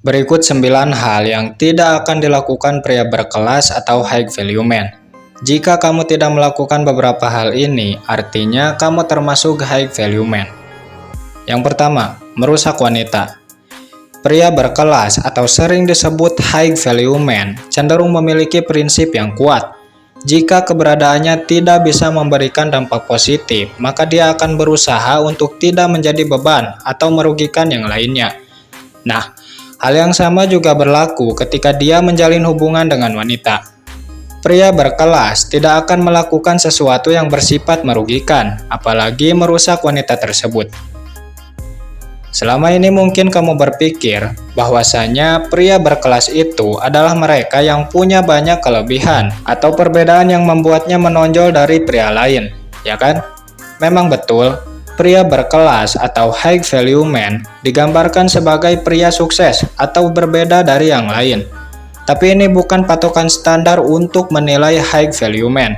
Berikut 9 hal yang tidak akan dilakukan pria berkelas atau high value man. Jika kamu tidak melakukan beberapa hal ini, artinya kamu termasuk high value man. Yang pertama, merusak wanita. Pria berkelas atau sering disebut high value man cenderung memiliki prinsip yang kuat. Jika keberadaannya tidak bisa memberikan dampak positif, maka dia akan berusaha untuk tidak menjadi beban atau merugikan yang lainnya. Nah, hal yang sama juga berlaku ketika dia menjalin hubungan dengan wanita. Pria berkelas tidak akan melakukan sesuatu yang bersifat merugikan, apalagi merusak wanita tersebut. Selama ini mungkin kamu berpikir bahwasanya pria berkelas itu adalah mereka yang punya banyak kelebihan atau perbedaan yang membuatnya menonjol dari pria lain, ya kan? Memang betul, pria berkelas atau high value man digambarkan sebagai pria sukses atau berbeda dari yang lain. Tapi ini bukan patokan standar untuk menilai high value man.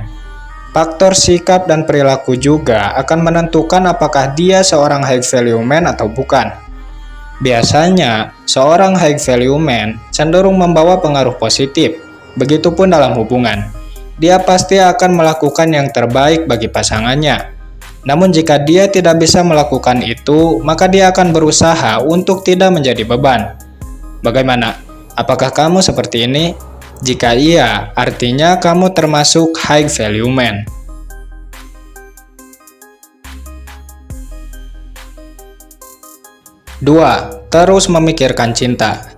Faktor sikap dan perilaku juga akan menentukan apakah dia seorang high value man atau bukan. Biasanya, seorang high value man cenderung membawa pengaruh positif. Begitupun dalam hubungan. Dia pasti akan melakukan yang terbaik bagi pasangannya. Namun jika dia tidak bisa melakukan itu, maka dia akan berusaha untuk tidak menjadi beban. Bagaimana? Apakah kamu seperti ini? Jika iya, artinya kamu termasuk high value man. Dua, terus memikirkan cinta.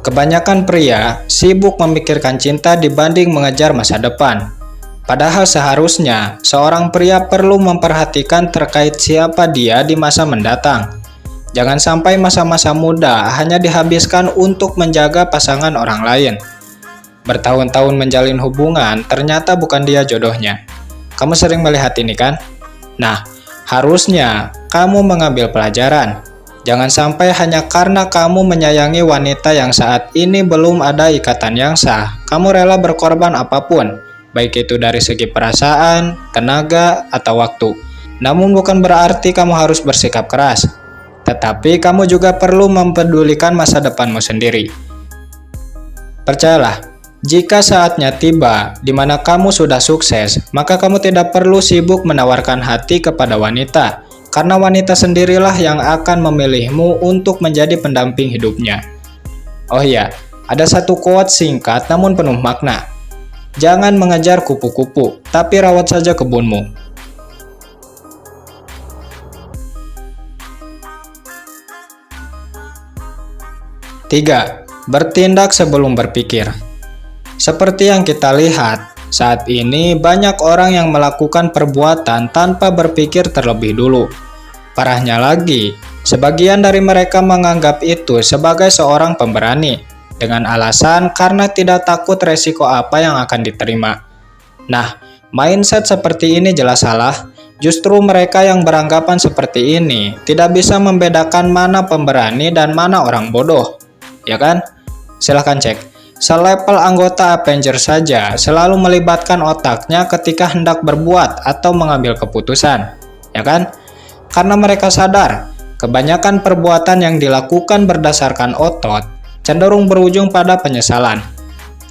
Kebanyakan pria sibuk memikirkan cinta dibanding mengejar masa depan. Padahal seharusnya seorang pria perlu memperhatikan terkait siapa dia di masa mendatang. Jangan sampai masa-masa muda hanya dihabiskan untuk menjaga pasangan orang lain. Bertahun-tahun menjalin hubungan, ternyata bukan dia jodohnya. Kamu sering melihat ini kan? Nah, harusnya kamu mengambil pelajaran. Jangan sampai hanya karena kamu menyayangi wanita yang saat ini belum ada ikatan yang sah, kamu rela berkorban apapun, baik itu dari segi perasaan, tenaga, atau waktu. Namun bukan berarti kamu harus bersikap keras. Tetapi kamu juga perlu mempedulikan masa depanmu sendiri. Percayalah, jika saatnya tiba di mana kamu sudah sukses, maka kamu tidak perlu sibuk menawarkan hati kepada wanita, karena wanita sendirilah yang akan memilihmu untuk menjadi pendamping hidupnya. Oh iya, ada satu quote singkat namun penuh makna. Jangan mengejar kupu-kupu, tapi rawat saja kebunmu. Tiga, bertindak sebelum berpikir. Seperti yang kita lihat, saat ini banyak orang yang melakukan perbuatan tanpa berpikir terlebih dulu. Parahnya lagi, sebagian dari mereka menganggap itu sebagai seorang pemberani, dengan alasan karena tidak takut resiko apa yang akan diterima. Nah, mindset seperti ini jelas salah. Justru mereka yang beranggapan seperti ini tidak bisa membedakan mana pemberani dan mana orang bodoh. Ya kan? Silahkan cek. Selevel anggota Avengers saja selalu melibatkan otaknya ketika hendak berbuat atau mengambil keputusan, ya kan? Karena mereka sadar, kebanyakan perbuatan yang dilakukan berdasarkan otot cenderung berujung pada penyesalan.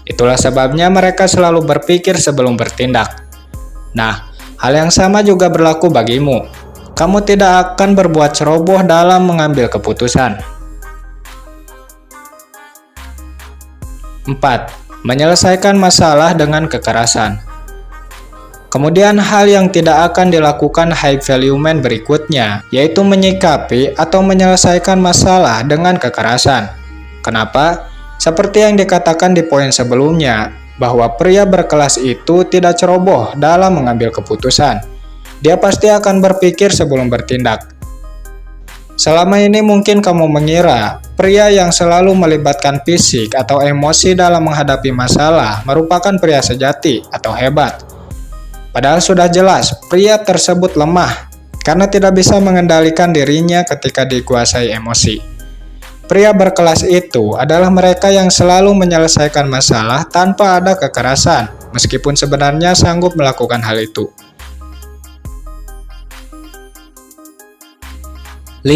Itulah sebabnya mereka selalu berpikir sebelum bertindak. Nah, hal yang sama juga berlaku bagimu. Kamu tidak akan berbuat ceroboh dalam mengambil keputusan. 4. Menyelesaikan masalah dengan kekerasan. Kemudian hal yang tidak akan dilakukan high value man berikutnya, yaitu menyikapi atau menyelesaikan masalah dengan kekerasan. Kenapa? Seperti yang dikatakan di poin sebelumnya, bahwa pria berkelas itu tidak ceroboh dalam mengambil keputusan. Dia pasti akan berpikir sebelum bertindak. Selama ini mungkin kamu mengira pria yang selalu melibatkan fisik atau emosi dalam menghadapi masalah merupakan pria sejati atau hebat. Padahal sudah jelas pria tersebut lemah karena tidak bisa mengendalikan dirinya ketika dikuasai emosi. Pria berkelas itu adalah mereka yang selalu menyelesaikan masalah tanpa ada kekerasan, meskipun sebenarnya sanggup melakukan hal itu. 5.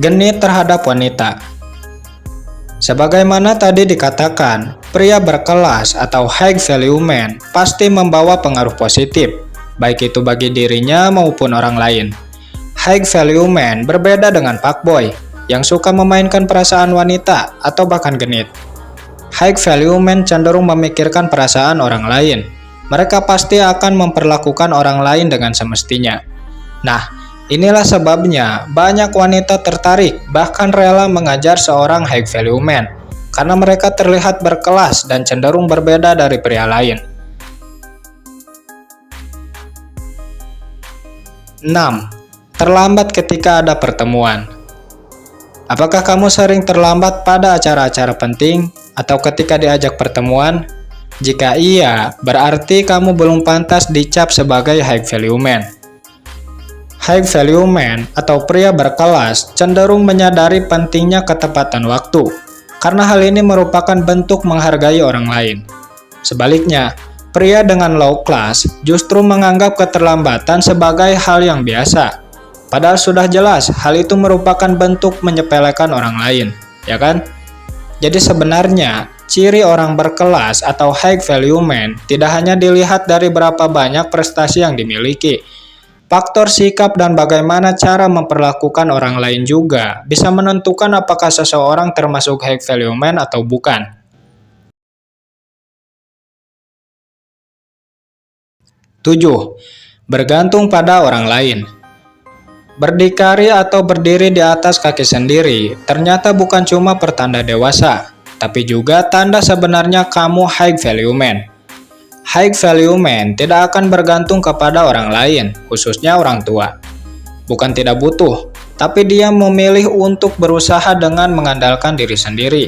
Genit terhadap wanita. Sebagaimana tadi dikatakan, pria berkelas atau high value man pasti membawa pengaruh positif, baik itu bagi dirinya maupun orang lain. High value man berbeda dengan fuckboy, yang suka memainkan perasaan wanita atau bahkan genit. High value man cenderung memikirkan perasaan orang lain. Mereka pasti akan memperlakukan orang lain dengan semestinya. Nah, inilah sebabnya banyak wanita tertarik bahkan rela mengajar seorang high value man karena mereka terlihat berkelas dan cenderung berbeda dari pria lain. 6. Terlambat ketika ada pertemuan. Apakah kamu sering terlambat pada acara-acara penting atau ketika diajak pertemuan? Jika iya, berarti kamu belum pantas dicap sebagai high value man. High value man atau pria berkelas cenderung menyadari pentingnya ketepatan waktu, karena hal ini merupakan bentuk menghargai orang lain. Sebaliknya, pria dengan low class justru menganggap keterlambatan sebagai hal yang biasa. Padahal sudah jelas hal itu merupakan bentuk menyepelekan orang lain, ya kan? Jadi sebenarnya, ciri orang berkelas atau high value man tidak hanya dilihat dari berapa banyak prestasi yang dimiliki. Faktor sikap dan bagaimana cara memperlakukan orang lain juga bisa menentukan apakah seseorang termasuk high value man atau bukan. 7. Bergantung pada orang lain. Berdikari atau berdiri di atas kaki sendiri ternyata bukan cuma pertanda dewasa, tapi juga tanda sebenarnya kamu high value man. High value man tidak akan bergantung kepada orang lain, khususnya orang tua. Bukan tidak butuh, tapi dia memilih untuk berusaha dengan mengandalkan diri sendiri.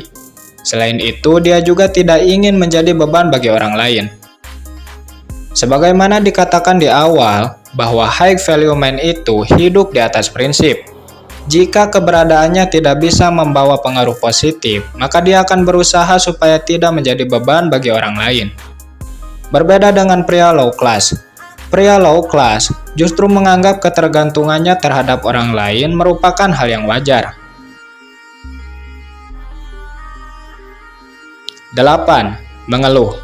Selain itu, dia juga tidak ingin menjadi beban bagi orang lain. Sebagaimana dikatakan di awal, bahwa high value man itu hidup di atas prinsip. Jika keberadaannya tidak bisa membawa pengaruh positif, maka dia akan berusaha supaya tidak menjadi beban bagi orang lain. Berbeda dengan pria low class. Pria low class justru menganggap ketergantungannya terhadap orang lain merupakan hal yang wajar. 8. Mengeluh.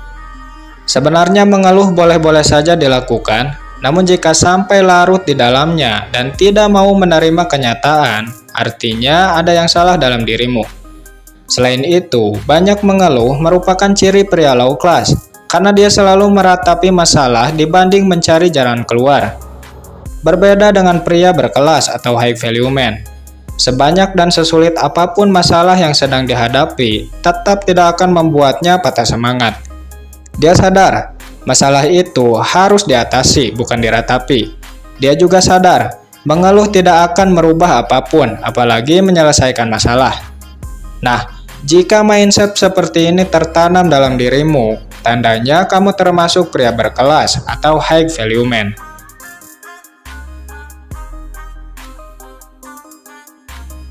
Sebenarnya mengeluh boleh-boleh saja dilakukan, namun jika sampai larut di dalamnya dan tidak mau menerima kenyataan, artinya ada yang salah dalam dirimu. Selain itu, banyak mengeluh merupakan ciri pria low class, karena dia selalu meratapi masalah dibanding mencari jalan keluar. Berbeda dengan pria berkelas atau high value man. Sebanyak dan sesulit apapun masalah yang sedang dihadapi, tetap tidak akan membuatnya patah semangat. Dia sadar, masalah itu harus diatasi, bukan diratapi. Dia juga sadar, mengeluh tidak akan merubah apapun, apalagi menyelesaikan masalah. Nah, jika mindset seperti ini tertanam dalam dirimu, tandanya kamu termasuk pria berkelas atau high value man.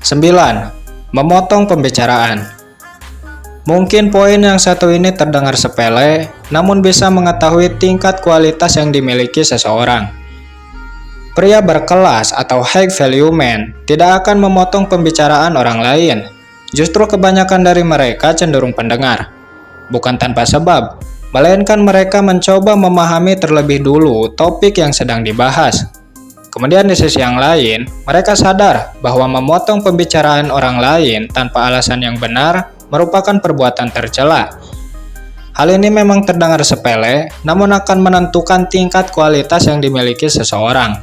9. Memotong pembicaraan. Mungkin poin yang satu ini terdengar sepele, namun bisa mengetahui tingkat kualitas yang dimiliki seseorang. Pria berkelas atau high value man tidak akan memotong pembicaraan orang lain. Justru kebanyakan dari mereka cenderung pendengar. Bukan tanpa sebab, melainkan mereka mencoba memahami terlebih dulu topik yang sedang dibahas. Kemudian di sisi yang lain, mereka sadar bahwa memotong pembicaraan orang lain tanpa alasan yang benar merupakan perbuatan tercela. Hal ini memang terdengar sepele, namun akan menentukan tingkat kualitas yang dimiliki seseorang.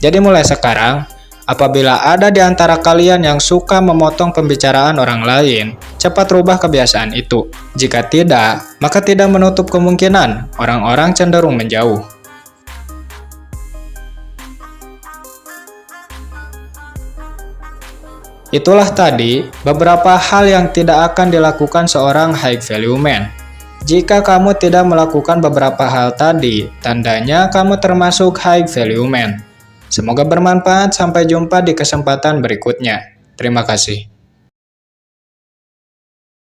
Jadi mulai sekarang, apabila ada di antara kalian yang suka memotong pembicaraan orang lain, cepat rubah kebiasaan itu. Jika tidak, maka tidak menutup kemungkinan orang-orang cenderung menjauh. Itulah tadi beberapa hal yang tidak akan dilakukan seorang high value man. Jika kamu tidak melakukan beberapa hal tadi, tandanya kamu termasuk high value man. Semoga bermanfaat, sampai jumpa di kesempatan berikutnya. Terima kasih.